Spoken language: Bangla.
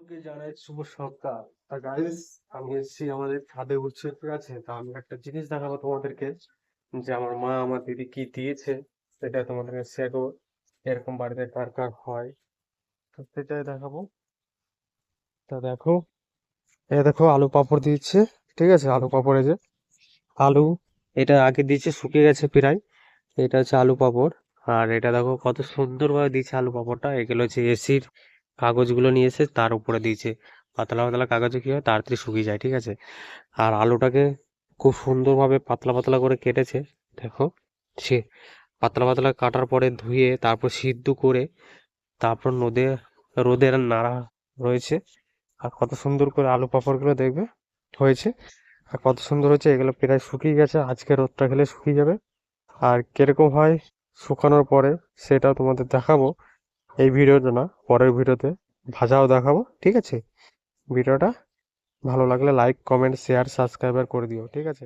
সকলকে জানাই শুভ সকাল। তা গাইস, আমি এসেছি আমাদের ছাদে উঠছে, ঠিক আছে? তা আমি একটা জিনিস দেখাবো তোমাদেরকে, যে আমার মা আমার দিদি কি দিয়েছে, সেটা তোমাদেরকে শেয়ার করবো। এরকম বাড়িতে কার কার হয়, তো সেটাই দেখাবো। তা দেখো, দেখো আলু পাঁপড় দিচ্ছে, ঠিক আছে? আলু পাঁপড়, এই যে আলু, এটা আগে দিয়েছে, শুকিয়ে গেছে প্রায়। এটা হচ্ছে আলু পাঁপড়। আর এটা দেখো কত সুন্দরভাবে দিয়েছে আলু পাঁপড়টা। এগুলো হচ্ছে এসির কাগজগুলো নিয়ে এসে তার উপরে দিয়েছে। পাতলা পাতলা কাগজে কি হয়, তাড়াতাড়ি শুকিয়ে যায়, ঠিক আছে? আর আলুটাকে খুব সুন্দরভাবে পাতলা পাতলা করে কেটেছে। দেখো, সে পাতলা পাতলা কাটার পরে ধুয়ে তারপর সিদ্ধ করে তারপর রোদের নাড়া রয়েছে। আর কত সুন্দর করে আলু পাঁপড়গুলো দেখবে হয়েছে, আর কত সুন্দর হয়েছে। এগুলো প্রায় শুকিয়ে গেছে, আজকে রোদটা খেলে শুকিয়ে যাবে। আর কিরকম হয় শুকানোর পরে সেটাও তোমাদের দেখাবো, এই ভিডিওতে না, পরের ভিডিওতে ভাজাও দেখাবো, ঠিক আছে? ভিডিওটা ভালো লাগলে লাইক, কমেন্ট, শেয়ার, সাবস্ক্রাইবার করে দিও, ঠিক আছে?